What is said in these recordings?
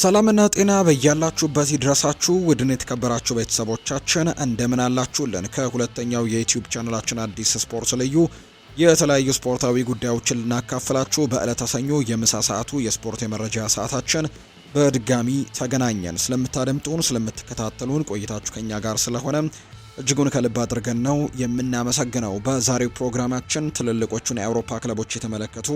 ሰላምና ጤና በያላችሁበት ይድረሳችሁ ውድን የተከበራችሁ ቤተሰቦቻችን እንደምን አላችሁልን? ከሁለተኛው የዩቲዩብ ቻናላችን አዲስ ስፖርት ልዩ የተለያዩ ስፖርታዊ ጉዳዮችን ልናካፍላችሁ በዕለተ ሰኞ የምሳ ሰዓቱ የስፖርት የመረጃ ሰዓታችን በድጋሚ ተገናኘን። ስለምታደምጡን፣ ስለምትከታተሉን ቆይታችሁ ከኛ ጋር ስለሆነ እጅጉን ከልብ አድርገን ነው የምናመሰግነው። በዛሬው ፕሮግራማችን ትልልቆቹን የአውሮፓ ክለቦች የተመለከቱ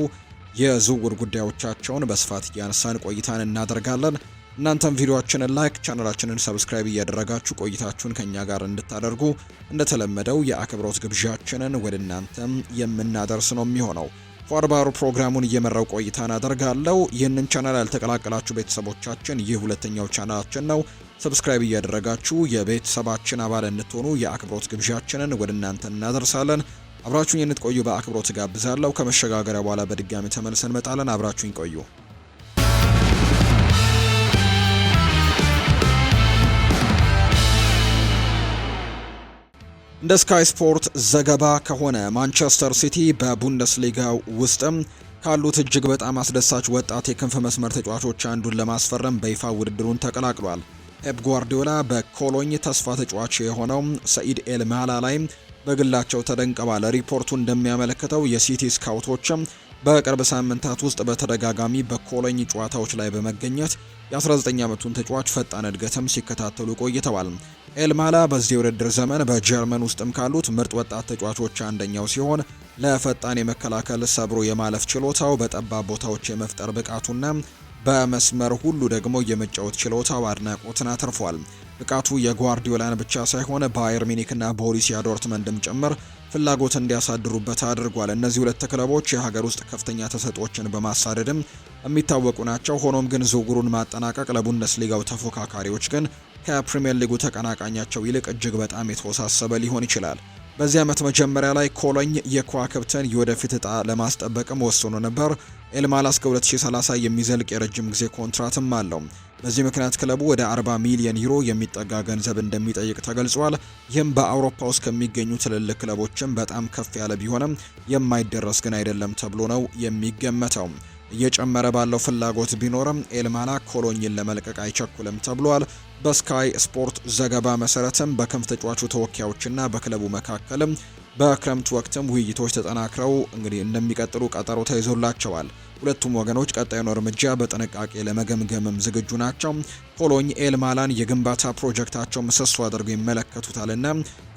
የዝውውር ጉዳዮቻቸውን በስፋት እያነሳን ቆይታን እናደርጋለን። እናንተም ቪዲዮአችንን ላይክ፣ ቻናላችንን ሰብስክራይብ እያደረጋችሁ ቆይታችሁን ከኛ ጋር እንድታደርጉ እንደተለመደው የአክብሮት ግብዣችንን ወደ እናንተም የምናደርስ ነው የሚሆነው። ፏርባሩ ፕሮግራሙን እየመራው ቆይታን አደርጋለሁ። ይህንን ቻናል ያልተቀላቀላችሁ ቤተሰቦቻችን ይህ ሁለተኛው ቻናላችን ነው። ሰብስክራይብ እያደረጋችሁ የቤተሰባችን አባል እንድትሆኑ የአክብሮት ግብዣችንን ወደ እናንተ እናደርሳለን። አብራችሁኝ እንድትቆዩ በአክብሮት ጋብዛለሁ። ከመሸጋገሪያ በኋላ በድጋሚ ተመልሰን እንመጣለን። አብራችሁኝ ቆዩ። እንደ ስካይ ስፖርት ዘገባ ከሆነ ማንቸስተር ሲቲ በቡንደስሊጋ ውስጥም ካሉት እጅግ በጣም አስደሳች ወጣት የክንፍ መስመር ተጫዋቾች አንዱን ለማስፈረም በይፋ ውድድሩን ተቀላቅሏል። ፔፕ ጓርዲዮላ በኮሎኝ ተስፋ ተጫዋች የሆነው ሰኢድ ኤልማላ ላይ በግላቸው ተደንቀዋል። ሪፖርቱ እንደሚያመለክተው የሲቲ ስካውቶችም በቅርብ ሳምንታት ውስጥ በተደጋጋሚ በኮሎኝ ጨዋታዎች ላይ በመገኘት የ19 ዓመቱን ተጫዋች ፈጣን እድገትም ሲከታተሉ ቆይተዋል። ኤልማላ በዚህ ውድድር ዘመን በጀርመን ውስጥም ካሉት ምርጥ ወጣት ተጫዋቾች አንደኛው ሲሆን ለፈጣን የመከላከል ሰብሮ የማለፍ ችሎታው፣ በጠባብ ቦታዎች የመፍጠር ብቃቱና በመስመር ሁሉ ደግሞ የመጫወት ችሎታው አድናቆትን አትርፏል። ብቃቱ የጓርዲዮላን ብቻ ሳይሆን ባየር ሚኒክና ቦሩሲያ ዶርትመንድም ጭምር ፍላጎት እንዲያሳድሩበት አድርጓል። እነዚህ ሁለት ክለቦች የሀገር ውስጥ ከፍተኛ ተሰጥኦችን በማሳደድም የሚታወቁ ናቸው። ሆኖም ግን ዝውውሩን ማጠናቀቅ ለቡንደስሊጋው ተፎካካሪዎች ግን ከፕሪሚየር ሊጉ ተቀናቃኛቸው ይልቅ እጅግ በጣም የተወሳሰበ ሊሆን ይችላል። በዚህ ዓመት መጀመሪያ ላይ ኮሎኝ የከዋክብትን የወደፊት እጣ ለማስጠበቅም ወስኖ ነበር። ኤልማላ እስከ 2030 የሚዘልቅ የረጅም ጊዜ ኮንትራትም አለው። በዚህ ምክንያት ክለቡ ወደ 40 ሚሊዮን ዩሮ የሚጠጋ ገንዘብ እንደሚጠይቅ ተገልጿል። ይህም በአውሮፓ ውስጥ ከሚገኙ ትልልቅ ክለቦችም በጣም ከፍ ያለ ቢሆንም የማይደረስ ግን አይደለም ተብሎ ነው የሚገመተው። እየጨመረ ባለው ፍላጎት ቢኖርም ኤልማላ ኮሎኝን ለመልቀቅ አይቸኩልም ተብሏል። በስካይ ስፖርት ዘገባ መሰረትም በክንፍ ተጫዋቹ ተወካዮችና በክለቡ መካከልም በክረምት ወቅትም ውይይቶች ተጠናክረው እንግዲህ እንደሚቀጥሉ ቀጠሮ ተይዞላቸዋል። ሁለቱም ወገኖች ቀጣዩን እርምጃ በጥንቃቄ ለመገምገምም ዝግጁ ናቸው። ኮሎኝ ኤልማላን የግንባታ ፕሮጀክታቸው ምሰሶ አድርገው ይመለከቱታልና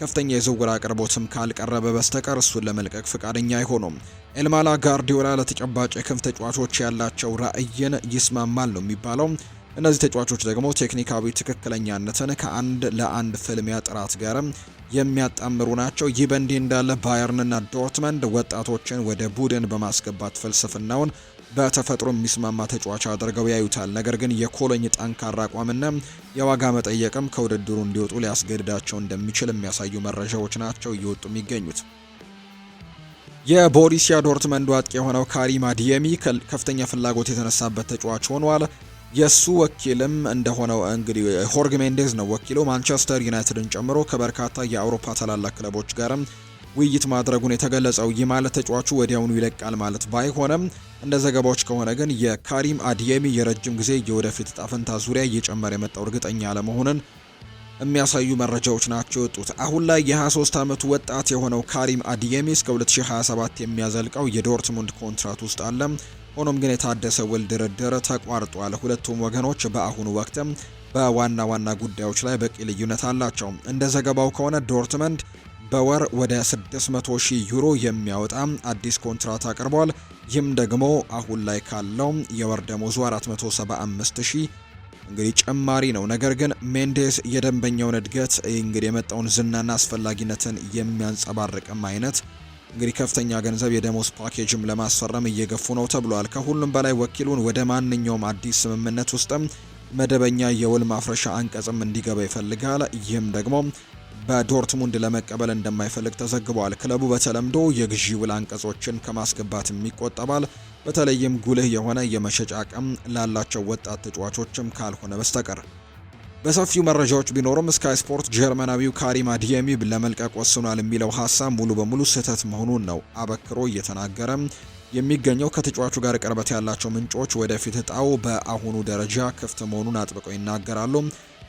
ከፍተኛ የዝውውር አቅርቦትም ካልቀረበ በስተቀር እሱን ለመልቀቅ ፈቃደኛ አይሆኑም። ኤልማላ ጋርዲዮላ ለተጨባጭ የክንፍ ተጫዋቾች ያላቸው ራዕይን ይስማማል ነው የሚባለው። እነዚህ ተጫዋቾች ደግሞ ቴክኒካዊ ትክክለኛነትን ከአንድ ለአንድ ፍልሚያ ጥራት ጋርም የሚያጣምሩ ናቸው። ይህ በእንዲህ እንዳለ ባየርንና ዶርትመንድ ወጣቶችን ወደ ቡድን በማስገባት ፍልስፍናውን በተፈጥሮ የሚስማማ ተጫዋች አድርገው ያዩታል። ነገር ግን የኮሎኝ ጠንካራ አቋምና የዋጋ መጠየቅም ከውድድሩ እንዲወጡ ሊያስገድዳቸው እንደሚችል የሚያሳዩ መረጃዎች ናቸው እየወጡ የሚገኙት። የቦሩሲያ ዶርትመንድ አጥቂ የሆነው ካሪም አዲየሚ ከፍተኛ ፍላጎት የተነሳበት ተጫዋች ሆኗል። የሱ ወኪልም እንደሆነው እንግዲህ ሆርግ ሜንዴዝ ነው ወኪሉ። ማንቸስተር ዩናይትድን ጨምሮ ከበርካታ የአውሮፓ ታላላቅ ክለቦች ጋርም ውይይት ማድረጉን የተገለጸው። ይህ ማለት ተጫዋቹ ወዲያውኑ ይለቃል ማለት ባይሆንም እንደ ዘገባዎች ከሆነ ግን የካሪም አዲየሚ የረጅም ጊዜ የወደፊት ዕጣ ፈንታ ዙሪያ እየጨመረ የመጣው እርግጠኛ አለመሆንን የሚያሳዩ መረጃዎች ናቸው የወጡት። አሁን ላይ የ23 ዓመቱ ወጣት የሆነው ካሪም አዲየሚ እስከ 2027 የሚያዘልቀው የዶርትሙንድ ኮንትራት ውስጥ አለ። ሆኖም ግን የታደሰ ውል ድርድር ተቋርጧል። ሁለቱም ወገኖች በአሁኑ ወቅትም በዋና ዋና ጉዳዮች ላይ በቂ ልዩነት አላቸው። እንደ ዘገባው ከሆነ ዶርትመንድ በወር ወደ 600,000 ዩሮ የሚያወጣ አዲስ ኮንትራት አቅርቧል። ይህም ደግሞ አሁን ላይ ካለው የወር ደሞዙ 475,000 እንግዲህ ጭማሪ ነው። ነገር ግን ሜንዴስ የደንበኛውን እድገት እንግዲህ የመጣውን ዝናና አስፈላጊነትን የሚያንጸባርቅም አይነት እንግዲህ ከፍተኛ ገንዘብ የደሞዝ ፓኬጅም ለማስፈረም እየገፉ ነው ተብሏል። ከሁሉም በላይ ወኪሉን ወደ ማንኛውም አዲስ ስምምነት ውስጥም መደበኛ የውል ማፍረሻ አንቀጽም እንዲገባ ይፈልጋል። ይህም ደግሞ በዶርትሙንድ ለመቀበል እንደማይፈልግ ተዘግቧል። ክለቡ በተለምዶ የግዢ ውል አንቀጾችን ከማስገባትም ይቆጠባል። በተለይም ጉልህ የሆነ የመሸጫ አቅም ላላቸው ወጣት ተጫዋቾችም ካልሆነ በስተቀር። በሰፊው መረጃዎች ቢኖሩም ስካይ ስፖርት ጀርመናዊው ካሪም አዲየሚ ለመልቀቅ ወስኗል የሚለው ሀሳብ ሙሉ በሙሉ ስህተት መሆኑን ነው አበክሮ እየተናገረ የሚገኘው። ከተጫዋቹ ጋር ቅርበት ያላቸው ምንጮች ወደፊት እጣው በአሁኑ ደረጃ ክፍት መሆኑን አጥብቀው ይናገራሉ።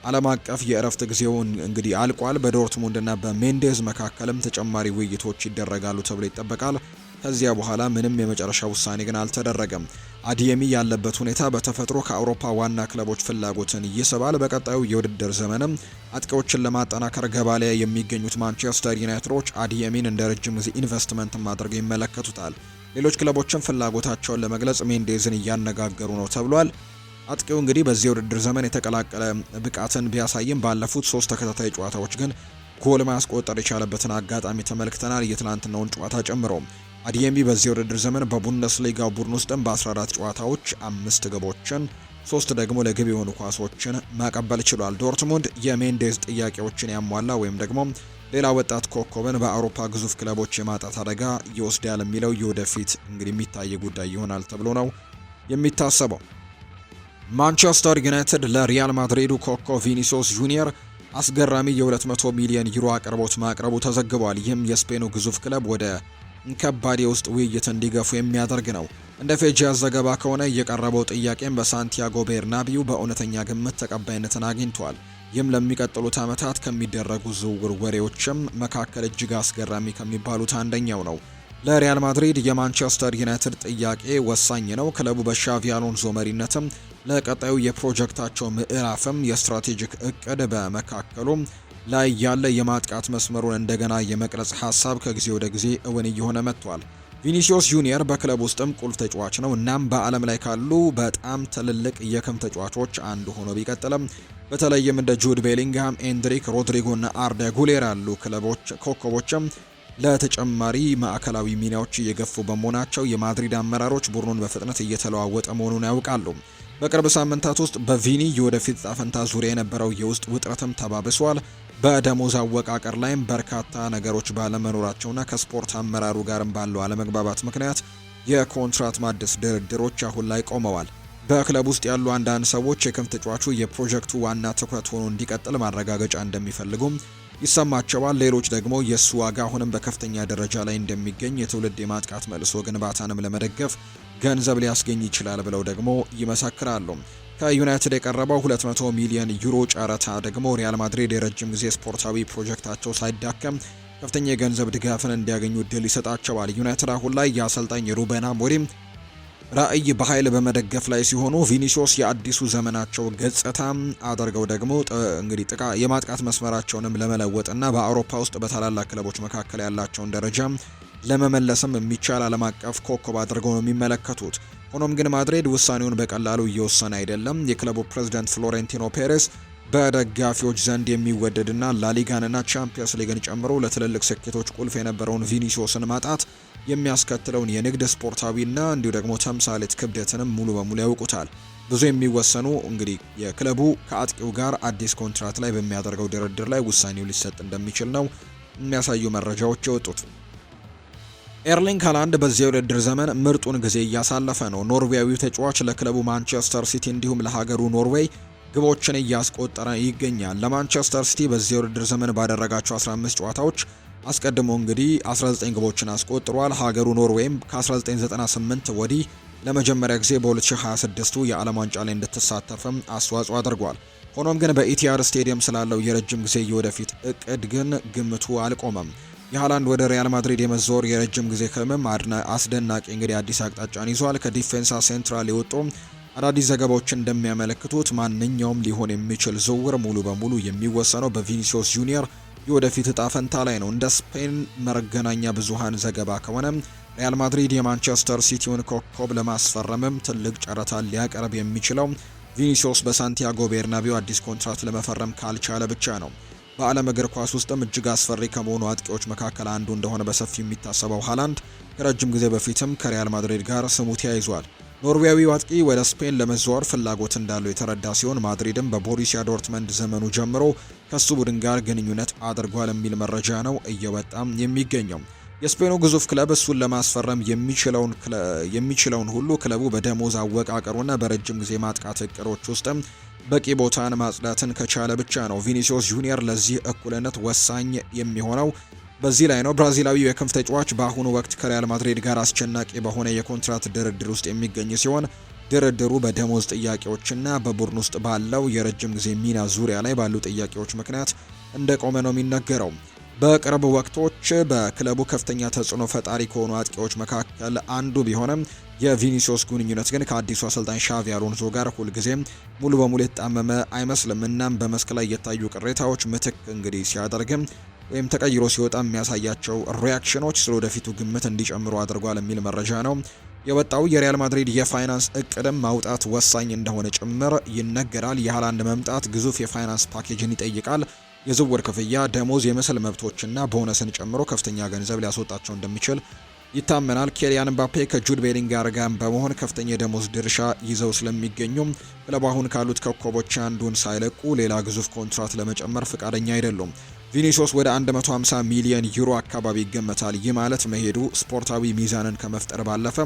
ዓለም አቀፍ የእረፍት ጊዜውን እንግዲህ አልቋል። በዶርትሙንድና በሜንዴዝ መካከልም ተጨማሪ ውይይቶች ይደረጋሉ ተብሎ ይጠበቃል። ከዚያ በኋላ ምንም የመጨረሻ ውሳኔ ግን አልተደረገም። አዲየሚ ያለበት ሁኔታ በተፈጥሮ ከአውሮፓ ዋና ክለቦች ፍላጎትን ይስባል። በቀጣዩ የውድድር ዘመንም አጥቂዎችን ለማጠናከር ገባ ላይ የሚገኙት ማንቸስተር ዩናይትዶች አዲየሚን እንደ ረጅም ጊዜ ኢንቨስትመንት አድርገው ይመለከቱታል። ሌሎች ክለቦችም ፍላጎታቸውን ለመግለጽ ሜንዴዝን እያነጋገሩ ነው ተብሏል። አጥቂው እንግዲህ በዚህ የውድድር ዘመን የተቀላቀለ ብቃትን ቢያሳይም ባለፉት 3 ተከታታይ ጨዋታዎች ግን ጎል ማስቆጠር የቻለበትን አጋጣሚ ተመልክተናል። የትላንትናውን ጨዋታ ጨምሮ አዲየሚ በዚህ የውድድር ዘመን በቡንደስሊጋው ቡድን ውስጥም በ14 ጨዋታዎች 5 ግቦችን 3 ደግሞ ለግብ የሆኑ ኳሶችን ማቀበል ችሏል። ዶርትሙንድ የሜንዴዝ ጥያቄዎችን ያሟላ ወይም ደግሞ ሌላ ወጣት ኮከብን በአውሮፓ ግዙፍ ክለቦች የማጣት አደጋ ይወስዳል የሚለው የወደፊት እንግዲህ የሚታይ ጉዳይ ይሆናል ተብሎ ነው የሚታሰበው። ማንቸስተር ዩናይትድ ለሪያል ማድሪዱ ኮከብ ቪኒሲዮስ ጁኒየር አስገራሚ የ200 ሚሊዮን ዩሮ አቅርቦት ማቅረቡ ተዘግቧል። ይህም የስፔኑ ግዙፍ ክለብ ወደ ከባድ የውስጥ ውይይት እንዲገፉ የሚያደርግ ነው። እንደ ፌጂያስ ዘገባ ከሆነ የቀረበው ጥያቄም በሳንቲያጎ ቤርናቢው በእውነተኛ ግምት ተቀባይነትን አግኝቷል። ይህም ለሚቀጥሉት ዓመታት ከሚደረጉ ዝውውር ወሬዎችም መካከል እጅግ አስገራሚ ከሚባሉት አንደኛው ነው። ለሪያል ማድሪድ የማንቸስተር ዩናይትድ ጥያቄ ወሳኝ ነው። ክለቡ በሻቪ አሎንሶ መሪነትም ለቀጣዩ የፕሮጀክታቸው ምዕራፍም የስትራቴጂክ እቅድ በመካከሉ ላይ ያለ የማጥቃት መስመሩን እንደገና የመቅረጽ ሀሳብ ከጊዜ ወደ ጊዜ እውን እየሆነ መጥቷል። ቪኒሲዮስ ጁኒየር በክለብ ውስጥም ቁልፍ ተጫዋች ነው። እናም በዓለም ላይ ካሉ በጣም ትልልቅ የክም ተጫዋቾች አንዱ ሆኖ ቢቀጥልም በተለይም እንደ ጁድ ቤሊንግሃም፣ ኤንድሪክ፣ ሮድሪጎ እና አርዳ ጉሌር ያሉ ክለቦች ኮከቦችም ለተጨማሪ ማዕከላዊ ሚናዎች እየገፉ በመሆናቸው የማድሪድ አመራሮች ቡድኑን በፍጥነት እየተለዋወጠ መሆኑን ያውቃሉ። በቅርብ ሳምንታት ውስጥ በቪኒ የወደፊት ዕጣ ፈንታ ዙሪያ የነበረው የውስጥ ውጥረትም ተባብሷል። በደሞዝ አወቃቀር ላይም በርካታ ነገሮች ባለመኖራቸውና ከስፖርት አመራሩ ጋርም ባለው አለመግባባት ምክንያት የኮንትራት ማደስ ድርድሮች አሁን ላይ ቆመዋል። በክለብ ውስጥ ያሉ አንዳንድ ሰዎች የክንፍ ተጫዋቹ የፕሮጀክቱ ዋና ትኩረት ሆኖ እንዲቀጥል ማረጋገጫ እንደሚፈልጉም ይሰማቸዋል። ሌሎች ደግሞ የእሱ ዋጋ አሁንም በከፍተኛ ደረጃ ላይ እንደሚገኝ የትውልድ የማጥቃት መልሶ ግንባታንም ለመደገፍ ገንዘብ ሊያስገኝ ይችላል ብለው ደግሞ ይመሰክራሉ። ከዩናይትድ የቀረበው 200 ሚሊዮን ዩሮ ጨረታ ደግሞ ሪያል ማድሪድ የረጅም ጊዜ ስፖርታዊ ፕሮጀክታቸው ሳይዳከም ከፍተኛ የገንዘብ ድጋፍን እንዲያገኙ እድል ይሰጣቸዋል። ዩናይትድ አሁን ላይ የአሰልጣኝ ሩበን አሞሪም ራዕይ በኃይል በመደገፍ ላይ ሲሆኑ ቪኒሲዮስ የአዲሱ ዘመናቸው ገጽታ አድርገው ደግሞ እንግዲህ የማጥቃት መስመራቸውንም ለመለወጥና በአውሮፓ ውስጥ በታላላቅ ክለቦች መካከል ያላቸውን ደረጃ ለመመለስም የሚቻል ዓለም አቀፍ ኮከብ አድርገው ነው የሚመለከቱት። ሆኖም ግን ማድሪድ ውሳኔውን በቀላሉ እየወሰነ አይደለም። የክለቡ ፕሬዝዳንት ፍሎሬንቲኖ ፔሬስ በደጋፊዎች ዘንድ የሚወደድና ላሊጋንና ቻምፒየንስ ሊግን ጨምሮ ለትልልቅ ስኬቶች ቁልፍ የነበረውን ቪኒሲዮስን ማጣት የሚያስከትለውን የንግድ ስፖርታዊና እንዲሁ ደግሞ ተምሳሌት ክብደትንም ሙሉ በሙሉ ያውቁታል። ብዙ የሚወሰኑ እንግዲህ የክለቡ ከአጥቂው ጋር አዲስ ኮንትራት ላይ በሚያደርገው ድርድር ላይ ውሳኔው ሊሰጥ እንደሚችል ነው የሚያሳዩ መረጃዎች የወጡት። ኤርሊንግ ሃላንድ በዚህ የውድድር ዘመን ምርጡን ጊዜ እያሳለፈ ነው። ኖርዌያዊው ተጫዋች ለክለቡ ማንቸስተር ሲቲ እንዲሁም ለሀገሩ ኖርዌይ ግቦችን እያስቆጠረ ይገኛል። ለማንቸስተር ሲቲ በዚህ የውድድር ዘመን ባደረጋቸው 15 ጨዋታዎች አስቀድሞ እንግዲህ 19 ግቦችን አስቆጥሯል። ሀገሩ ኖርዌይም ከ1998 ወዲህ ለመጀመሪያ ጊዜ በ2026ቱ የዓለም ዋንጫ ላይ እንድትሳተፍም አስተዋጽኦ አድርጓል። ሆኖም ግን በኢቲሃድ ስቴዲየም ስላለው የረጅም ጊዜ የወደፊት እቅድ ግን ግምቱ አልቆመም። የሃላንድ ወደ ሪያል ማድሪድ የመዞር የረጅም ጊዜ ህልምም አስደናቂ እንግዲህ አዲስ አቅጣጫን ይዟል። ከዲፌንሳ ሴንትራል የወጡ አዳዲስ ዘገባዎች እንደሚያመለክቱት ማንኛውም ሊሆን የሚችል ዝውውር ሙሉ በሙሉ የሚወሰነው በቪኒሲዮስ ጁኒየር የወደፊት እጣ ፈንታ ላይ ነው። እንደ ስፔን መገናኛ ብዙሃን ዘገባ ከሆነ ሪያል ማድሪድ የማንቸስተር ሲቲውን ኮከብ ለማስፈረምም ትልቅ ጨረታ ሊያቀርብ የሚችለው ቪኒሲዮስ በሳንቲያጎ ቤርናቢው አዲስ ኮንትራት ለመፈረም ካልቻለ ብቻ ነው። በዓለም እግር ኳስ ውስጥም እጅግ አስፈሪ ከመሆኑ አጥቂዎች መካከል አንዱ እንደሆነ በሰፊው የሚታሰበው ሃላንድ ከረጅም ጊዜ በፊትም ከሪያል ማድሪድ ጋር ስሙ ተያይዟል። ኖርዌያዊው አጥቂ ወደ ስፔን ለመዘዋወር ፍላጎት እንዳለው የተረዳ ሲሆን ማድሪድም በቦሩሲያ ዶርትመንድ ዘመኑ ጀምሮ ከሱ ቡድን ጋር ግንኙነት አድርጓል የሚል መረጃ ነው እየወጣም የሚገኘው። የስፔኑ ግዙፍ ክለብ እሱን ለማስፈረም የሚችለውን ሁሉ ክለቡ በደሞዝ አወቃቀሩና በረጅም ጊዜ ማጥቃት እቅዶች ውስጥም በቂ ቦታን ማጽዳትን ከቻለ ብቻ ነው። ቪኒሲዮስ ጁኒየር ለዚህ እኩልነት ወሳኝ የሚሆነው በዚህ ላይ ነው። ብራዚላዊው የክንፍ ተጫዋች በአሁኑ ወቅት ከሪያል ማድሪድ ጋር አስጨናቂ በሆነ የኮንትራት ድርድር ውስጥ የሚገኝ ሲሆን ድርድሩ በደሞዝ ጥያቄዎችና በቡድን ውስጥ ባለው የረጅም ጊዜ ሚና ዙሪያ ላይ ባሉ ጥያቄዎች ምክንያት እንደቆመ ነው የሚነገረው። በቅርብ ወቅቶች በክለቡ ከፍተኛ ተጽዕኖ ፈጣሪ ከሆኑ አጥቂዎች መካከል አንዱ ቢሆንም የቪኒሲዮስ ግንኙነት ግን ከአዲሱ አሰልጣኝ ሻቪ አሎንሶ ጋር ሁልጊዜም ሙሉ በሙሉ የተጣመመ አይመስልም። እናም በመስክ ላይ የታዩ ቅሬታዎች ምትክ እንግዲህ ሲያደርግም ወይም ተቀይሮ ሲወጣ የሚያሳያቸው ሪያክሽኖች ስለ ወደፊቱ ግምት እንዲጨምሩ አድርጓል የሚል መረጃ ነው የወጣው። የሪያል ማድሪድ የፋይናንስ እቅድም ማውጣት ወሳኝ እንደሆነ ጭምር ይነገራል። የሃላንድ መምጣት ግዙፍ የፋይናንስ ፓኬጅን ይጠይቃል። የዝውውር ክፍያ፣ ደሞዝ፣ የምስል መብቶችና ቦነስን ጨምሮ ከፍተኛ ገንዘብ ሊያስወጣቸው እንደሚችል ይታመናል። ኬሊያን ምባፔ ከጁድ ቤሊንጋም ጋር በመሆን ከፍተኛ የደሞዝ ድርሻ ይዘው ስለሚገኙ ክለቡ አሁን ካሉት ኮከቦች አንዱን ሳይለቁ ሌላ ግዙፍ ኮንትራት ለመጨመር ፈቃደኛ አይደሉም። ቪኒሲዮስ ወደ 150 ሚሊዮን ዩሮ አካባቢ ይገመታል። ይህ ማለት መሄዱ ስፖርታዊ ሚዛንን ከመፍጠር ባለፈ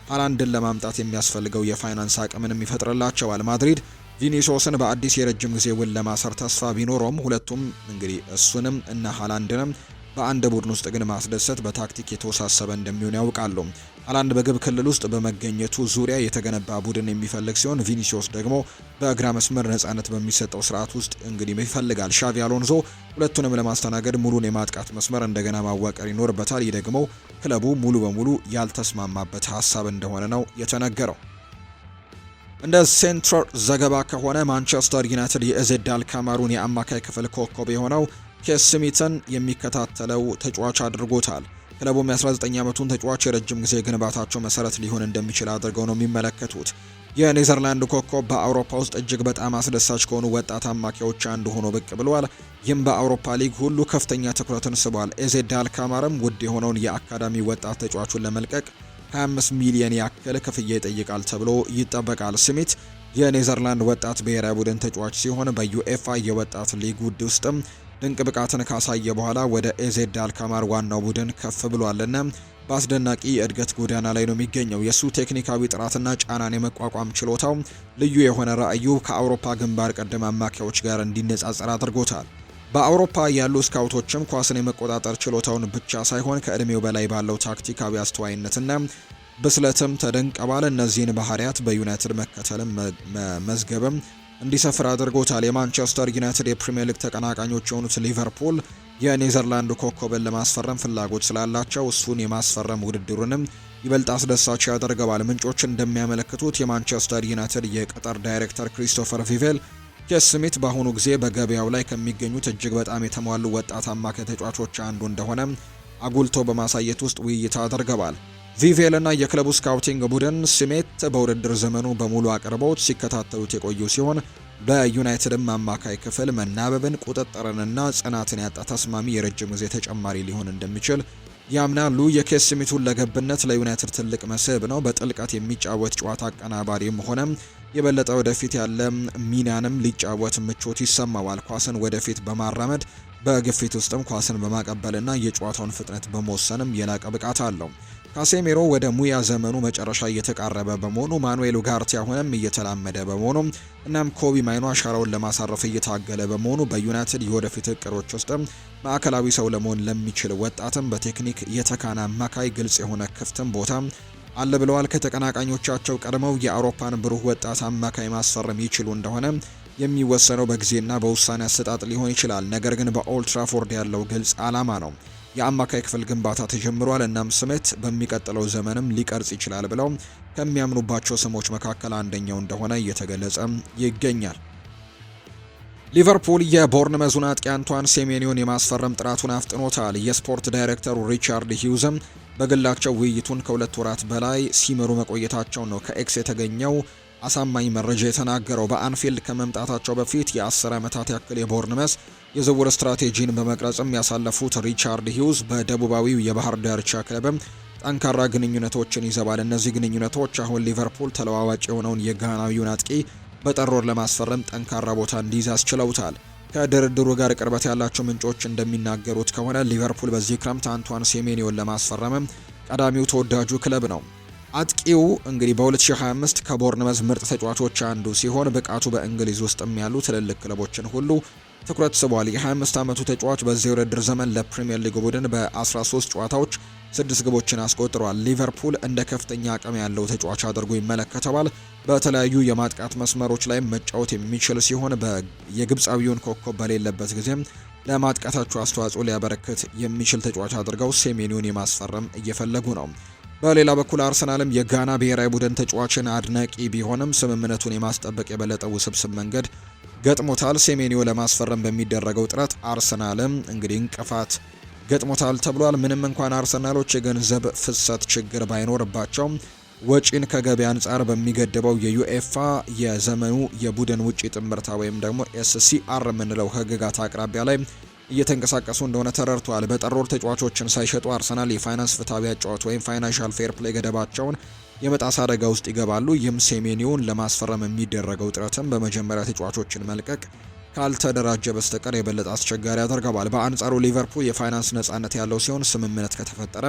ሃላንድን ለማምጣት የሚያስፈልገው የፋይናንስ አቅምንም ይፈጥርላቸዋል። ማድሪድ ቪኒሲዮስን በአዲስ የረጅም ጊዜ ውል ለማሰር ተስፋ ቢኖረውም ሁለቱም እንግዲህ እሱንም እና ሃላንድንም በአንድ ቡድን ውስጥ ግን ማስደሰት በታክቲክ የተወሳሰበ እንደሚሆን ያውቃሉ። ሃላንድ በግብ ክልል ውስጥ በመገኘቱ ዙሪያ የተገነባ ቡድን የሚፈልግ ሲሆን ቪኒሲዮስ ደግሞ በግራ መስመር ነጻነት በሚሰጠው ስርዓት ውስጥ እንግዲህ ይፈልጋል። ሻቪ አሎንሶ ሁለቱንም ለማስተናገድ ሙሉን የማጥቃት መስመር እንደገና ማዋቀር ይኖርበታል። ይህ ደግሞ ክለቡ ሙሉ በሙሉ ያልተስማማበት ሀሳብ እንደሆነ ነው የተነገረው። እንደ ሴንትራል ዘገባ ከሆነ ማንቸስተር ዩናይትድ የኤዜድ አልካማሩን የአማካይ ክፍል ኮከብ የሆነው ኬስ ስሚትን የሚከታተለው ተጫዋች አድርጎታል። ክለቡም የ19 ዓመቱን ተጫዋች የረጅም ጊዜ ግንባታቸው መሰረት ሊሆን እንደሚችል አድርገው ነው የሚመለከቱት። የኔዘርላንድ ኮከብ በአውሮፓ ውስጥ እጅግ በጣም አስደሳች ከሆኑ ወጣት አማካዮች አንዱ ሆኖ ብቅ ብሏል። ይህም በአውሮፓ ሊግ ሁሉ ከፍተኛ ትኩረትን ስቧል። ኤዜድ አልካማርም ውድ የሆነውን የአካዳሚ ወጣት ተጫዋቹን ለመልቀቅ 25 ሚሊዮን ያክል ክፍያ ይጠይቃል ተብሎ ይጠበቃል። ስሚት የኔዘርላንድ ወጣት ብሔራዊ ቡድን ተጫዋች ሲሆን በዩኤፋ የወጣት ሊግ ውድ ውስጥም ድንቅ ብቃትን ካሳየ በኋላ ወደ ኤዜድ አልካማር ዋናው ቡድን ከፍ ብሏልና በአስደናቂ የእድገት ጎዳና ላይ ነው የሚገኘው። የሱ ቴክኒካዊ ጥራትና ጫናን የመቋቋም ችሎታው ልዩ የሆነ ራዕዩ ከአውሮፓ ግንባር ቀደም አማካዮች ጋር እንዲነጻጸር አድርጎታል። በአውሮፓ ያሉ ስካውቶችም ኳስን የመቆጣጠር ችሎታውን ብቻ ሳይሆን ከእድሜው በላይ ባለው ታክቲካዊ አስተዋይነትና ብስለትም ተደንቀዋል። እነዚህን ባህሪያት በዩናይትድ መከተልም መዝገብም እንዲሰፍር አድርጎታል። የማንቸስተር ዩናይትድ የፕሪሚየር ሊግ ተቀናቃኞች የሆኑት ሊቨርፑል የኔዘርላንድ ኮከብን ለማስፈረም ፍላጎት ስላላቸው እሱን የማስፈረም ውድድሩንም ይበልጥ አስደሳች ያደርገዋል። ምንጮች እንደሚያመለክቱት የማንቸስተር ዩናይትድ የቅጥር ዳይሬክተር ክሪስቶፈር ቪቬል ኬስ ስሚት በአሁኑ ጊዜ በገበያው ላይ ከሚገኙት እጅግ በጣም የተሟሉ ወጣት አማካይ ተጫዋቾች አንዱ እንደሆነ አጉልቶ በማሳየት ውስጥ ውይይት አድርገዋል። ቪቬል እና የክለቡ ስካውቲንግ ቡድን ስሜት በውድድር ዘመኑ በሙሉ አቅርቦት ሲከታተሉት የቆዩ ሲሆን በዩናይትድም አማካይ ክፍል መናበብን፣ ቁጥጥርንና ጽናትን ያጣ ተስማሚ የረጅም ጊዜ ተጨማሪ ሊሆን እንደሚችል ያምናሉ። የኬስ ስሚቱን ለገብነት ለዩናይትድ ትልቅ መስህብ ነው። በጥልቀት የሚጫወት ጨዋታ አቀናባሪም ሆነ የበለጠ ወደፊት ያለ ሚናንም ሊጫወት ምቾት ይሰማዋል። ኳስን ወደፊት በማራመድ በግፊት ውስጥም ኳስን በማቀበልና የጨዋታውን ፍጥነት በመወሰንም የላቀ ብቃት አለው። ካሴሜሮ ወደ ሙያ ዘመኑ መጨረሻ እየተቃረበ በመሆኑ ማኑኤል ኡጋርቴ አሁንም እየተላመደ በመሆኑ እናም ኮቢ ማይኖ አሻራውን ለማሳረፍ እየታገለ በመሆኑ በዩናይትድ የወደፊት እቅዶች ውስጥ ማዕከላዊ ሰው ለመሆን ለሚችል ወጣትም በቴክኒክ የተካነ አማካይ ግልጽ የሆነ ክፍትም ቦታ አለ ብለዋል። ከተቀናቃኞቻቸው ቀድመው የአውሮፓን ብሩህ ወጣት አማካይ ማስፈረም ይችሉ እንደሆነ የሚወሰነው በጊዜና በውሳኔ አሰጣጥ ሊሆን ይችላል። ነገር ግን በኦልድ ትራፎርድ ያለው ግልጽ ዓላማ ነው። የአማካይ ክፍል ግንባታ ተጀምሯል። እናም ስሜት በሚቀጥለው ዘመንም ሊቀርጽ ይችላል ብለው ከሚያምኑባቸው ስሞች መካከል አንደኛው እንደሆነ እየተገለጸ ይገኛል። ሊቨርፑል የቦርንመዙን አጥቂ አንቷን ሴሜኒዮን የማስፈረም ጥራቱን አፍጥኖታል። የስፖርት ዳይሬክተሩ ሪቻርድ ሂውዝም በግላቸው ውይይቱን ከ2 ወራት በላይ ሲመሩ መቆየታቸው ነው ከኤክስ የተገኘው አሳማኝ መረጃ የተናገረው። በአንፊልድ ከመምጣታቸው በፊት የ10 ዓመታት ያክል የቦርንመዝ የዝውውር ስትራቴጂን በመቅረጽም ያሳለፉት ሪቻርድ ሂውዝ በደቡባዊው የባህር ዳርቻ ክለብም ጠንካራ ግንኙነቶችን ይዘዋል። እነዚህ ግንኙነቶች አሁን ሊቨርፑል ተለዋዋጭ የሆነውን የጋናዊውን አጥቂ በጥር ወር ለማስፈረም ጠንካራ ቦታ እንዲይዝ አስችለውታል። ከድርድሩ ጋር ቅርበት ያላቸው ምንጮች እንደሚናገሩት ከሆነ ሊቨርፑል በዚህ ክረምት አንቷን ሴሜኒዮን ለማስፈረምም ቀዳሚው ተወዳጁ ክለብ ነው። አጥቂው እንግዲህ በ2025 ከቦርንመዝ ምርጥ ተጫዋቾች አንዱ ሲሆን ብቃቱ በእንግሊዝ ውስጥም ያሉ ትልልቅ ክለቦችን ሁሉ ትኩረት ስቧል። የ25 ዓመቱ ተጫዋች በዚህ የውድድር ዘመን ለፕሪሚየር ሊግ ቡድን በ13 ጨዋታዎች 6 ግቦችን አስቆጥሯል። ሊቨርፑል እንደ ከፍተኛ አቅም ያለው ተጫዋች አድርጎ ይመለከተዋል። በተለያዩ የማጥቃት መስመሮች ላይ መጫወት የሚችል ሲሆን የግብፃዊውን ኮከብ በሌለበት ጊዜም ለማጥቃታቸው አስተዋጽኦ ሊያበረክት የሚችል ተጫዋች አድርገው ሴሜኒዮን የማስፈረም እየፈለጉ ነው። በሌላ በኩል አርሰናልም የጋና ብሔራዊ ቡድን ተጫዋችን አድናቂ ቢሆንም ስምምነቱን የማስጠበቅ የበለጠ ውስብስብ መንገድ ገጥሞታል። ሴሜኒዮ ለማስፈረም በሚደረገው ጥረት አርሰናልም እንግዲህ እንቅፋት ገጥሞታል ተብሏል። ምንም እንኳን አርሰናሎች የገንዘብ ፍሰት ችግር ባይኖርባቸውም ወጪን ከገበያ አንጻር በሚገድበው የዩኤፋ የዘመኑ የቡድን ውጪ ጥምርታ ወይም ደግሞ ኤስሲአር የምንለው ህግጋት አቅራቢያ ላይ እየተንቀሳቀሱ እንደሆነ ተረድቷል። በጥር ወር ተጫዋቾችን ሳይሸጡ አርሰናል የፋይናንስ ፍትሐዊ አጨዋወት ወይም ፋይናንሻል ፌር ፕሌይ ገደባቸውን የመጣስ አደጋ ውስጥ ይገባሉ። ይህም ሴሜኒዮን ለማስፈረም የሚደረገው ጥረትም በመጀመሪያ ተጫዋቾችን መልቀቅ ካልተደራጀ በስተቀር የበለጠ አስቸጋሪ ያደርገዋል። በአንጻሩ ሊቨርፑል የፋይናንስ ነጻነት ያለው ሲሆን ስምምነት ከተፈጠረ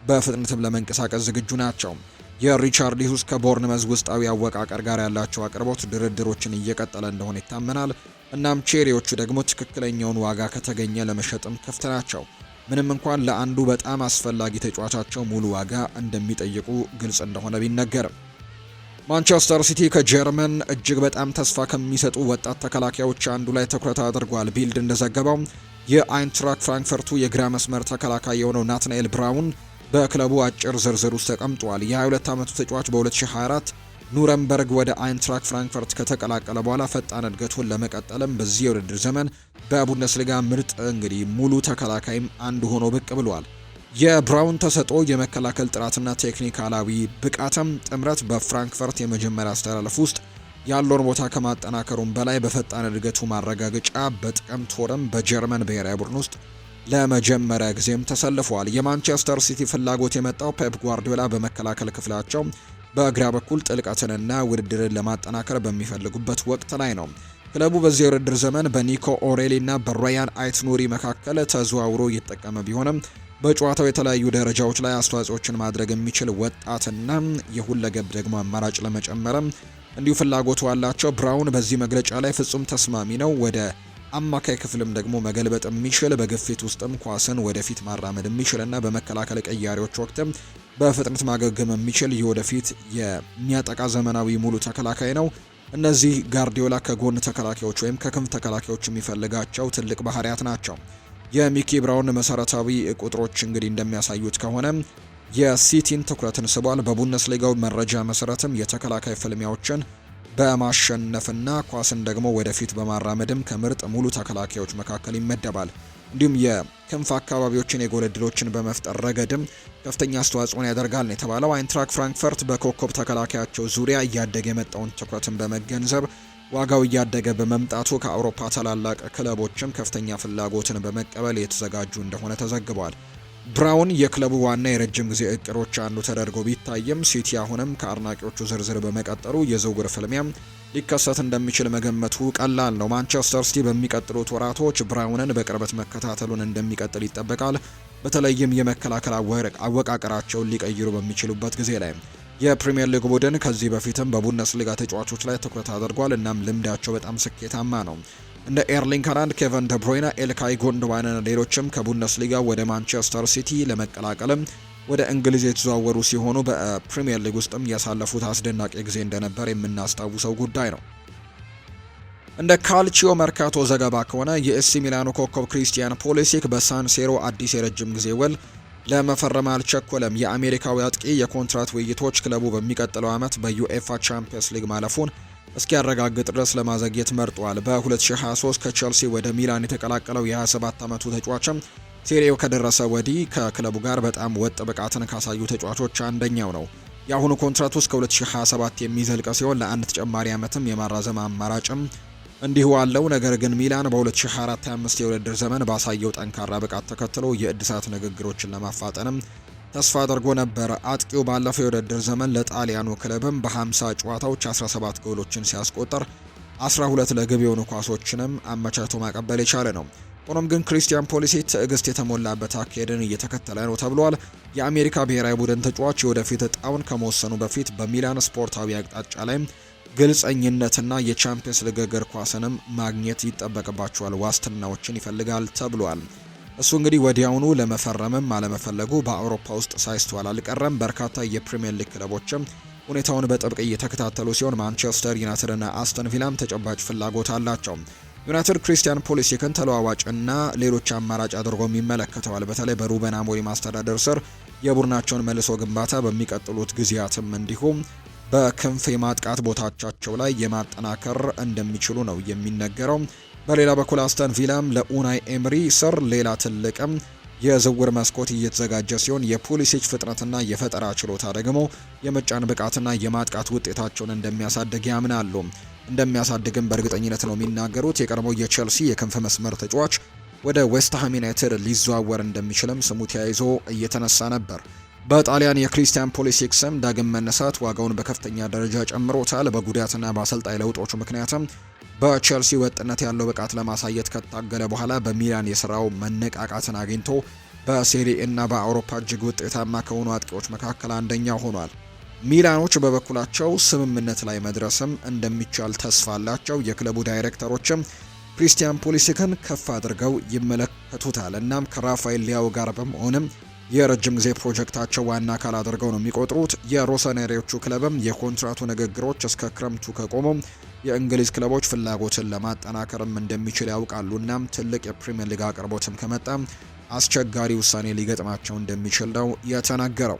በፍጥነትም ለመንቀሳቀስ ዝግጁ ናቸው። የሪቻርሊሁስ ከቦርንመዝ ውስጣዊ አወቃቀር ጋር ያላቸው አቅርቦት ድርድሮችን እየቀጠለ እንደሆነ ይታመናል። እናም ቼሪዎቹ ደግሞ ትክክለኛውን ዋጋ ከተገኘ ለመሸጥም ክፍት ናቸው። ምንም እንኳን ለአንዱ በጣም አስፈላጊ ተጫዋቻቸው ሙሉ ዋጋ እንደሚጠይቁ ግልጽ እንደሆነ ቢነገርም ማንቸስተር ሲቲ ከጀርመን እጅግ በጣም ተስፋ ከሚሰጡ ወጣት ተከላካዮች አንዱ ላይ ትኩረት አድርጓል። ቢልድ እንደዘገበው የአይንትራክ ፍራንክፈርቱ የግራ መስመር ተከላካይ የሆነው ናትናኤል ብራውን በክለቡ አጭር ዝርዝር ውስጥ ተቀምጧል። የ22 ዓመቱ ተጫዋች በ2024 ኑረምበርግ ወደ አይንትራክ ፍራንክፈርት ከተቀላቀለ በኋላ ፈጣን እድገቱን ለመቀጠልም በዚህ የውድድር ዘመን በቡንደስሊጋ ምርጥ እንግዲህ ሙሉ ተከላካይም አንዱ ሆኖ ብቅ ብሏል። የብራውን ተሰጥኦ የመከላከል ጥራትና ቴክኒካላዊ ብቃትም ጥምረት በፍራንክፈርት የመጀመሪያ አስተላለፍ ውስጥ ያለውን ቦታ ከማጠናከሩም በላይ በፈጣን እድገቱ ማረጋገጫ በጥቅምት ወርም በጀርመን ብሔራዊ ቡድን ውስጥ ለመጀመሪያ ጊዜም ተሰልፏል። የማንቸስተር ሲቲ ፍላጎት የመጣው ፔፕ ጓርዲዮላ በመከላከል ክፍላቸው በግራ በኩል ጥልቀትንና ውድድርን ለማጠናከር በሚፈልጉበት ወቅት ላይ ነው። ክለቡ በዚህ የውድድር ዘመን በኒኮ ኦሬሊ እና በራያን አይት ኑሪ መካከል ተዘዋውሮ እየተጠቀመ ቢሆንም በጨዋታው የተለያዩ ደረጃዎች ላይ አስተዋጽኦችን ማድረግ የሚችል ወጣትና የሁለገብ ደግሞ አማራጭ ለመጨመርም እንዲሁ ፍላጎቱ አላቸው። ብራውን በዚህ መግለጫ ላይ ፍጹም ተስማሚ ነው። ወደ አማካይ ክፍልም ደግሞ መገልበጥ የሚችል በግፊት ውስጥም ኳስን ወደፊት ማራመድ የሚችልና በመከላከል ቀያሪዎች ወቅትም በፍጥነት ማገገም የሚችል የወደፊት የሚያጠቃ ዘመናዊ ሙሉ ተከላካይ ነው። እነዚህ ጋርዲዮላ ከጎን ተከላካዮች ወይም ከክንፍ ተከላካዮች የሚፈልጋቸው ትልቅ ባህሪያት ናቸው። የሚኪ ብራውን መሰረታዊ ቁጥሮች እንግዲህ እንደሚያሳዩት ከሆነ የሲቲን ትኩረትን ስቧል። በቡንደስሊጋው መረጃ መሰረትም የተከላካይ ፍልሚያዎችን በማሸነፍና ኳስን ደግሞ ወደፊት በማራመድም ከምርጥ ሙሉ ተከላካዮች መካከል ይመደባል። እንዲሁም የክንፍ አካባቢዎችን የጎል ዕድሎችን በመፍጠር ረገድም ከፍተኛ አስተዋጽኦን ያደርጋል ነው የተባለው። አይንትራክ ፍራንክፈርት በኮከብ ተከላካያቸው ዙሪያ እያደገ የመጣውን ትኩረትን በመገንዘብ ዋጋው እያደገ በመምጣቱ ከአውሮፓ ታላላቅ ክለቦችም ከፍተኛ ፍላጎትን በመቀበል የተዘጋጁ እንደሆነ ተዘግቧል። ብራውን የክለቡ ዋና የረጅም ጊዜ እቅዶች አንዱ ተደርጎ ቢታይም ሲቲ አሁንም ከአድናቂዎቹ ዝርዝር በመቀጠሉ የዝውውር ፍልሚያ ሊከሰት እንደሚችል መገመቱ ቀላል ነው። ማንቸስተር ሲቲ በሚቀጥሉት ወራቶች ብራውንን በቅርበት መከታተሉን እንደሚቀጥል ይጠበቃል። በተለይም የመከላከል አወቃቀራቸውን ሊቀይሩ በሚችሉበት ጊዜ ላይ የፕሪሚየር ሊግ ቡድን ከዚህ በፊትም በቡንደስሊጋ ተጫዋቾች ላይ ትኩረት አድርጓል። እናም ልምዳቸው በጣም ስኬታማ ነው። እንደ ኤርሊንግ ሃላንድ፣ ኬቨን ደብሮይና፣ ኤልካይ ጎንዶዋንና ሌሎችም ከቡንደስሊጋ ወደ ማንቸስተር ሲቲ ለመቀላቀልም ወደ እንግሊዝ የተዘዋወሩ ሲሆኑ በፕሪሚየር ሊግ ውስጥም ያሳለፉት አስደናቂ ጊዜ እንደነበር የምናስታውሰው ጉዳይ ነው። እንደ ካልቺዮ መርካቶ ዘገባ ከሆነ የኤሲ ሚላኑ ኮከብ ክሪስቲያን ፖሊሲክ በሳንሴሮ አዲስ የረጅም ጊዜ ውል ለመፈረም አልቸኮለም። የአሜሪካዊ አጥቂ የኮንትራት ውይይቶች ክለቡ በሚቀጥለው ዓመት በዩኤፋ ቻምፒየንስ ሊግ ማለፉን እስኪያረጋግጥ ድረስ ለማዘግየት መርጧል። በ2023 ከቼልሲ ወደ ሚላን የተቀላቀለው የ27 ዓመቱ ተጫዋችም ሴሪው ከደረሰ ወዲህ ከክለቡ ጋር በጣም ወጥ ብቃትን ካሳዩ ተጫዋቾች አንደኛው ነው። የአሁኑ ኮንትራቱ እስከ 2027 የሚዘልቅ ሲሆን ለአንድ ተጨማሪ ዓመትም የማራዘም አማራጭም እንዲሁ አለው። ነገር ግን ሚላን በ2024/25 የውድድር ዘመን ባሳየው ጠንካራ ብቃት ተከትሎ የእድሳት ንግግሮችን ለማፋጠንም ተስፋ አድርጎ ነበር። አጥቂው ባለፈው የውድድር ዘመን ለጣሊያኑ ክለብም በ50 ጨዋታዎች 17 ጎሎችን ሲያስቆጠር 12 ለግብ የሆኑ ኳሶችንም አመቻችቶ ማቀበል የቻለ ነው። ሆኖም ግን ክሪስቲያን ፖሊሲክ ትዕግስት የተሞላበት አካሄድን እየተከተለ ነው ተብሏል። የአሜሪካ ብሔራዊ ቡድን ተጫዋች የወደፊት እጣውን ከመወሰኑ በፊት በሚላን ስፖርታዊ አቅጣጫ ላይ ግልጸኝነትና የቻምፒየንስ ሊግ እግር ኳስንም ማግኘት ይጠበቅባቸዋል። ዋስትናዎችን ይፈልጋል ተብሏል። እሱ እንግዲህ ወዲያውኑ ለመፈረምም አለመፈለጉ በአውሮፓ ውስጥ ሳይስተዋል አልቀረም። በርካታ የፕሪሚየር ሊግ ክለቦችም ሁኔታውን በጥብቅ እየተከታተሉ ሲሆን ማንቸስተር ዩናይትድ እና አስተን ቪላም ተጨባጭ ፍላጎት አላቸው። ዩናይትድ ክሪስቲያን ፖሊሲክን ተለዋዋጭና ሌሎች አማራጭ አድርጎም ይመለከተዋል። በተለይ በሩበን አሞሪም አስተዳደር ስር የቡድናቸውን መልሶ ግንባታ በሚቀጥሉት ጊዜያትም እንዲሁም በክንፍ የማጥቃት ቦታዎቻቸው ላይ የማጠናከር እንደሚችሉ ነው የሚነገረው። በሌላ በኩል አስተን ቪላም ለኡናይ ኤምሪ ስር ሌላ ትልቅም የዝውውር መስኮት እየተዘጋጀ ሲሆን የፑሊሲች ፍጥነትና የፈጠራ ችሎታ ደግሞ የመጫን ብቃትና የማጥቃት ውጤታቸውን እንደሚያሳድግ ያምናሉ። እንደሚያሳድግም በእርግጠኝነት ነው የሚናገሩት። የቀድሞው የቼልሲ የክንፍ መስመር ተጫዋች ወደ ዌስትሃም ዩናይትድ ሊዘዋወር እንደሚችልም ስሙ ተያይዞ እየተነሳ ነበር። በጣሊያን የክሪስቲያን ፖሊሲክ ስም ዳግም መነሳት ዋጋውን በከፍተኛ ደረጃ ጨምሮታል። በጉዳትና በአሰልጣኝ ለውጦቹ ምክንያትም በቼልሲ ወጥነት ያለው ብቃት ለማሳየት ከታገለ በኋላ በሚላን የስራው መነቃቃትን አግኝቶ በሴሪኤ እና በአውሮፓ እጅግ ውጤታማ ከሆኑ አጥቂዎች መካከል አንደኛው ሆኗል። ሚላኖች በበኩላቸው ስምምነት ላይ መድረስም እንደሚቻል ተስፋ አላቸው። የክለቡ ዳይሬክተሮችም ክሪስቲያን ፖሊሲክን ከፍ አድርገው ይመለከቱታል። እናም ከራፋኤል ሊያው ጋር በመሆንም የረጅም ጊዜ ፕሮጀክታቸው ዋና አካል አድርገው ነው የሚቆጥሩት። የሮሰኔሪዎቹ ክለብም የኮንትራቱ ንግግሮች እስከ ክረምቱ ከቆሙ የእንግሊዝ ክለቦች ፍላጎትን ለማጠናከርም እንደሚችል ያውቃሉ። እናም ትልቅ የፕሪሚየር ሊግ አቅርቦትም ከመጣ አስቸጋሪ ውሳኔ ሊገጥማቸው እንደሚችል ነው የተናገረው።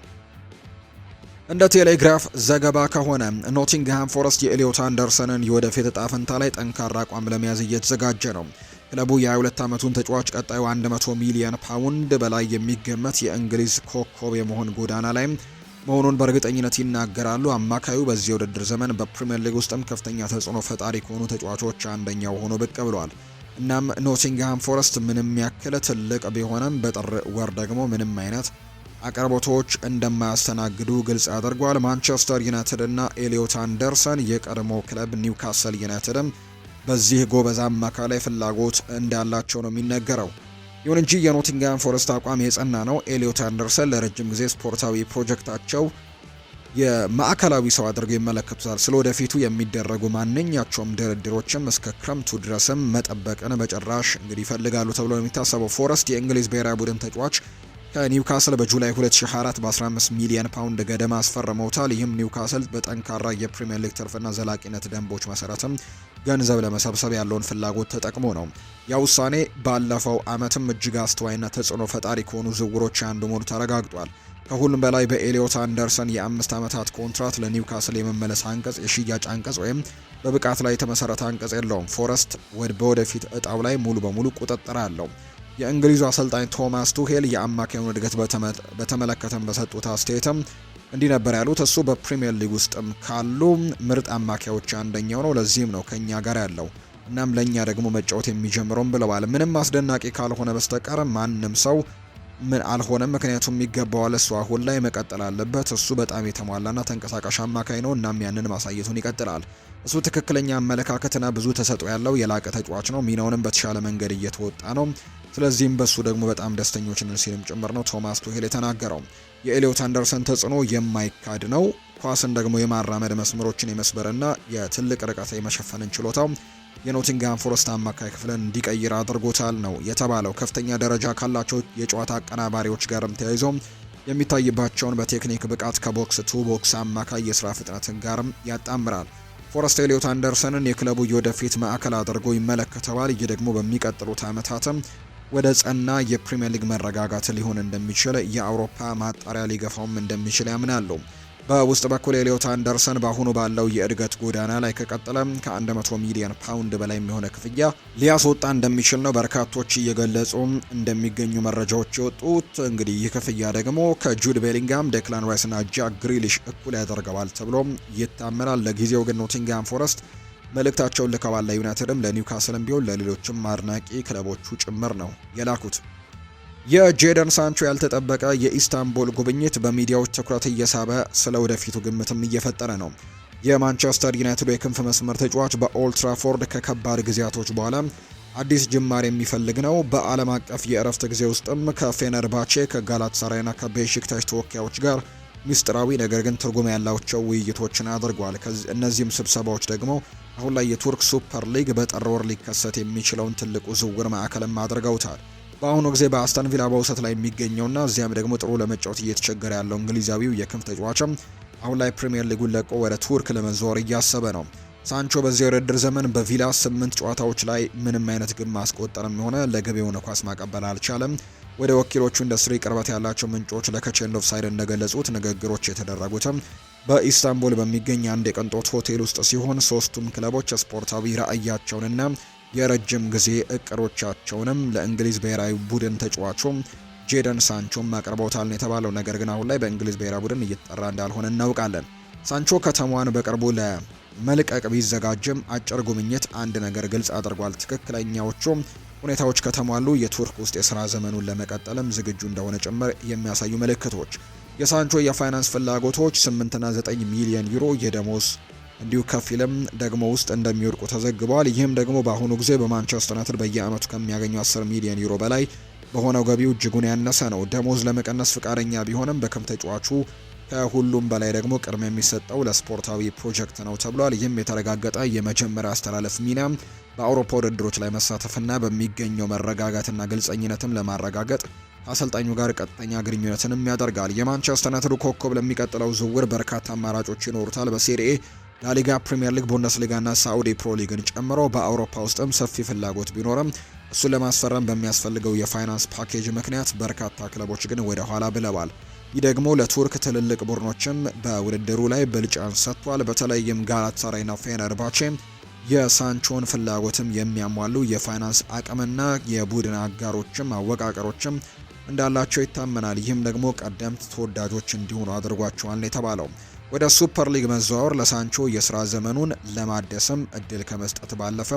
እንደ ቴሌግራፍ ዘገባ ከሆነ ኖቲንግሃም ፎረስት የኤሊዮት አንደርሰንን የወደፊት እጣ ፈንታ ላይ ጠንካራ አቋም ለመያዝ እየተዘጋጀ ነው። ክለቡ የ22 ዓመቱን ተጫዋች ቀጣዩ 100 ሚሊዮን ፓውንድ በላይ የሚገመት የእንግሊዝ ኮከብ የመሆን ጎዳና ላይ መሆኑን በእርግጠኝነት ይናገራሉ። አማካዩ በዚህ የውድድር ዘመን በፕሪሚየር ሊግ ውስጥም ከፍተኛ ተጽዕኖ ፈጣሪ ከሆኑ ተጫዋቾች አንደኛው ሆኖ ብቅ ብሏል። እናም ኖቲንግሃም ፎረስት ምንም ያክል ትልቅ ቢሆንም በጥር ወር ደግሞ ምንም አይነት አቅርቦቶች እንደማያስተናግዱ ግልጽ አድርጓል። ማንቸስተር ዩናይትድ እና ኤሊዮት አንደርሰን የቀድሞ ክለብ ኒውካስል ዩናይትድም በዚህ ጎበዝ አማካይ ላይ ፍላጎት እንዳላቸው ነው የሚነገረው። ይሁን እንጂ የኖቲንግሃም ፎረስት አቋም የጸና ነው። ኤሊዮት አንደርሰን ለረጅም ጊዜ ስፖርታዊ ፕሮጀክታቸው የማዕከላዊ ሰው አድርገው ይመለከቱታል። ስለወደፊቱ የሚደረጉ ማንኛቸውም ድርድሮችም እስከ ክረምቱ ድረስም መጠበቅን በጭራሽ እንግዲህ ይፈልጋሉ ተብሎ ነው የሚታሰበው። ፎረስት የእንግሊዝ ብሔራዊ ቡድን ተጫዋች ከኒውካስል በጁላይ 2024 በ15 ሚሊዮን ፓውንድ ገደማ አስፈርመውታል። ይህም ኒውካስል በጠንካራ የፕሪሚየር ሊግ ትርፍና ዘላቂነት ደንቦች መሰረትም ገንዘብ ለመሰብሰብ ያለውን ፍላጎት ተጠቅሞ ነው። ያ ውሳኔ ባለፈው ዓመትም እጅግ አስተዋይና ተጽዕኖ ፈጣሪ ከሆኑ ዝውውሮች አንዱ መሆኑ ተረጋግጧል። ከሁሉም በላይ በኤሊዮት አንደርሰን የ5 ዓመታት ኮንትራት ለኒውካስል የመመለስ አንቀጽ፣ የሽያጭ አንቀጽ ወይም በብቃት ላይ የተመሰረተ አንቀጽ የለውም። ፎረስት በወደፊት እጣው ላይ ሙሉ በሙሉ ቁጥጥር አለው። የእንግሊዙ አሰልጣኝ ቶማስ ቱሄል የአማካዩን እድገት በተመለከተም በሰጡት አስተያየትም እንዲህ ነበር ያሉት። እሱ በፕሪሚየር ሊግ ውስጥም ካሉ ምርጥ አማካዮች አንደኛው ነው። ለዚህም ነው ከኛ ጋር ያለው። እናም ለኛ ደግሞ መጫወት የሚጀምረውም ብለዋል። ምንም አስደናቂ ካልሆነ በስተቀር ማንም ሰው ምን አልሆነም፣ ምክንያቱም ይገባዋል። እሱ አሁን ላይ መቀጠል አለበት። እሱ በጣም የተሟላና ተንቀሳቃሽ አማካይ ነው። እናም ያንን ማሳየቱን ይቀጥላል። እሱ ትክክለኛ አመለካከትና ብዙ ተሰጥኦ ያለው የላቀ ተጫዋች ነው። ሚናውንም በተሻለ መንገድ እየተወጣ ነው። ስለዚህም በሱ ደግሞ በጣም ደስተኞች ነን ሲልም ጭምር ነው ቶማስ ቱሄል የተናገረው። የኤሊዮት አንደርሰን ተጽዕኖ የማይካድ ነው። ኳስን ደግሞ የማራመድ መስመሮችን የመስበርና የትልቅ ርቀት የመሸፈንን ችሎታው የኖቲንግሃም ፎረስት አማካይ ክፍልን እንዲቀይር አድርጎታል ነው የተባለው። ከፍተኛ ደረጃ ካላቸው የጨዋታ አቀናባሪዎች ጋርም ተያይዞ የሚታይባቸውን በቴክኒክ ብቃት ከቦክስ ቱ ቦክስ አማካይ የስራ ፍጥነትን ጋርም ያጣምራል። ፎረስት ኤሊዮት አንደርሰንን የክለቡ የወደፊት ማዕከል አድርጎ ይመለከተዋል። ይህ ደግሞ በሚቀጥሉት ዓመታትም ወደ ጸና የፕሪሚየር ሊግ መረጋጋት ሊሆን እንደሚችል፣ የአውሮፓ ማጣሪያ ሊገፋውም እንደሚችል ያምናሉ። በውስጥ በኩል ኤሊዮት አንደርሰን በአሁኑ ባለው የእድገት ጎዳና ላይ ከቀጠለ ከ100 ሚሊዮን ፓውንድ በላይ የሆነ ክፍያ ሊያስወጣ እንደሚችል ነው በርካቶች እየገለጹ እንደሚገኙ መረጃዎች የወጡት። እንግዲህ ይህ ክፍያ ደግሞ ከጁድ ቤሊንጋም፣ ዴክላን ራይስ እና ጃክ ግሪሊሽ እኩል ያደርገዋል ተብሎ ይታመናል። ለጊዜው ግን ኖቲንግሃም ፎረስት መልእክታቸውን ልከዋል። ለዩናይትድም ለኒውካስልም ቢሆን ለሌሎችም አድናቂ ክለቦቹ ጭምር ነው የላኩት። የጄደን ሳንቾ ያልተጠበቀ የኢስታንቡል ጉብኝት በሚዲያዎች ትኩረት እየሳበ ስለ ወደፊቱ ግምትም እየፈጠረ ነው። የማንቸስተር ዩናይትድ የክንፍ መስመር ተጫዋች በኦልድ ትራፎርድ ከከባድ ጊዜያቶች በኋላ አዲስ ጅማር የሚፈልግ ነው። በዓለም አቀፍ የእረፍት ጊዜ ውስጥም ከፌነርባቼ፣ ከጋላታሳራይና ከቤሺክታሽ ተወካዮች ጋር ሚስጥራዊ ነገር ግን ትርጉም ያላቸው ውይይቶችን አድርጓል። እነዚህም ስብሰባዎች ደግሞ አሁን ላይ የቱርክ ሱፐር ሊግ በጥር ወር ሊከሰት የሚችለውን ትልቁ ዝውውር ማዕከልም አድርገውታል። በአሁኑ ጊዜ በአስተን ቪላ በውሰት ላይ የሚገኘውና እዚያም ደግሞ ጥሩ ለመጫወት እየተቸገረ ያለው እንግሊዛዊው የክንፍ ተጫዋችም አሁን ላይ ፕሪሚየር ሊጉን ለቆ ወደ ቱርክ ለመዘዋወር እያሰበ ነው። ሳንቾ በዚህ የውድድር ዘመን በቪላ 8 ጨዋታዎች ላይ ምንም አይነት ግብ ማስቆጠርም ሆነ ለግብ የሆነ ኳስ ማቀበል አልቻለም። ወደ ወኪሎቹ ኢንዱስትሪ ቅርበት ያላቸው ምንጮች ለከቼንድ ኦፍ ሳይድ እንደገለጹት ንግግሮች የተደረጉትም በኢስታንቡል በሚገኝ አንድ የቅንጦት ሆቴል ውስጥ ሲሆን ሶስቱም ክለቦች ስፖርታዊ ራዕያቸውንና የረጅም ጊዜ እቅዶቻቸውንም ለእንግሊዝ ብሔራዊ ቡድን ተጫዋቹ ጄደን ሳንቾም አቅርበውታል ነው የተባለው። ነገር ግን አሁን ላይ በእንግሊዝ ብሔራዊ ቡድን እየተጠራ እንዳልሆነ እናውቃለን። ሳንቾ ከተማዋን በቅርቡ ለመልቀቅ ቢዘጋጅም አጭር ጉብኝት አንድ ነገር ግልጽ አድርጓል። ትክክለኛዎቹ ሁኔታዎች ከተሟሉ የቱርክ ውስጥ የሥራ ዘመኑን ለመቀጠልም ዝግጁ እንደሆነ ጭምር የሚያሳዩ ምልክቶች። የሳንቾ የፋይናንስ ፍላጎቶች 8 እና 9 ሚሊዮን ዩሮ የደሞዝ እንዲሁ ከፊልም ደግሞ ውስጥ እንደሚወድቁ ተዘግበዋል። ይህም ደግሞ በአሁኑ ጊዜ በማንቸስተር ዩናይትድ በየዓመቱ ከሚያገኘው 10 ሚሊዮን ዩሮ በላይ በሆነው ገቢው እጅጉን ያነሰ ነው። ደሞዝ ለመቀነስ ፍቃደኛ ቢሆንም በክንፍ ተጫዋቹ ከሁሉም በላይ ደግሞ ቅድሚያ የሚሰጠው ለስፖርታዊ ፕሮጀክት ነው ተብሏል። ይህም የተረጋገጠ የመጀመሪያ አስተላለፍ ሚና በአውሮፓ ውድድሮች ላይ መሳተፍና በሚገኘው መረጋጋትና ግልጸኝነትም ለማረጋገጥ ከአሰልጣኙ ጋር ቀጥተኛ ግንኙነትንም ያደርጋል። የማንቸስተር ዩናይትድ ኮከብ ለሚቀጥለው ዝውውር በርካታ አማራጮች ይኖሩታል። በሴሪኤ፣ ላሊጋ፣ ፕሪሚየር ሊግ፣ ቡንደስሊጋና ሳዑዲ ፕሮ ሊግን ጨምሮ በአውሮፓ ውስጥም ሰፊ ፍላጎት ቢኖርም እሱን ለማስፈረም በሚያስፈልገው የፋይናንስ ፓኬጅ ምክንያት በርካታ ክለቦች ግን ወደ ኋላ ብለዋል። ይህ ደግሞ ለቱርክ ትልልቅ ቡድኖችም በውድድሩ ላይ ብልጫን ሰጥቷል። በተለይም ጋላታሳራይና ፌነርባቼ የሳንቾን ፍላጎትም የሚያሟሉ የፋይናንስ አቅምና የቡድን አጋሮችም አወቃቀሮችም እንዳላቸው ይታመናል። ይህም ደግሞ ቀደምት ተወዳጆች እንዲሆኑ አድርጓቸዋል የተባለው። ወደ ሱፐር ሊግ መዘዋወር ለሳንቾ የስራ ዘመኑን ለማደስም እድል ከመስጠት ባለፈ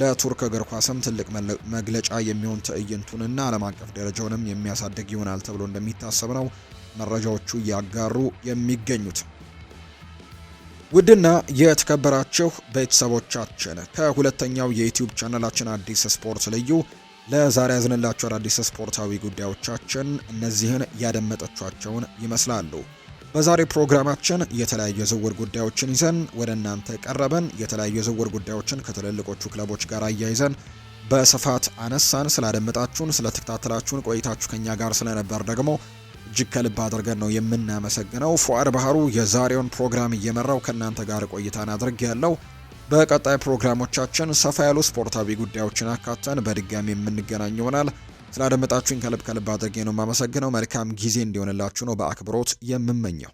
ለቱርክ እግር ኳስም ትልቅ መግለጫ የሚሆን ትዕይንቱንና ዓለም አቀፍ ደረጃውንም የሚያሳድግ ይሆናል ተብሎ እንደሚታሰብ ነው መረጃዎቹ እያጋሩ የሚገኙት። ውድና የተከበራችሁ ቤተሰቦቻችን ከሁለተኛው የዩቲዩብ ቻናላችን አዲስ ስፖርት ልዩ ለዛሬ ያዝንላችሁ አዳዲስ ስፖርታዊ ጉዳዮቻችን እነዚህን ያደመጣችኋቸውን ይመስላሉ። በዛሬ ፕሮግራማችን የተለያዩ የዝውውር ጉዳዮችን ይዘን ወደ እናንተ ቀረበን። የተለያዩ የዝውውር ጉዳዮችን ከትልልቆቹ ክለቦች ጋር አያይዘን በስፋት አነሳን። ስላደመጣችሁን፣ ስለተከታተላችሁን ቆይታችሁ ከኛ ጋር ስለነበር ደግሞ እጅግ ከልብ አድርገን ነው የምናመሰግነው። ፉአድ ባህሩ የዛሬውን ፕሮግራም እየመራው ከእናንተ ጋር ቆይታን አድርግ ያለው። በቀጣይ ፕሮግራሞቻችን ሰፋ ያሉ ስፖርታዊ ጉዳዮችን አካተን በድጋሚ የምንገናኝ ይሆናል። ስላደመጣችሁኝ ከልብ አድርጌ ነው የማመሰግነው። መልካም ጊዜ እንዲሆንላችሁ ነው በአክብሮት የምመኘው።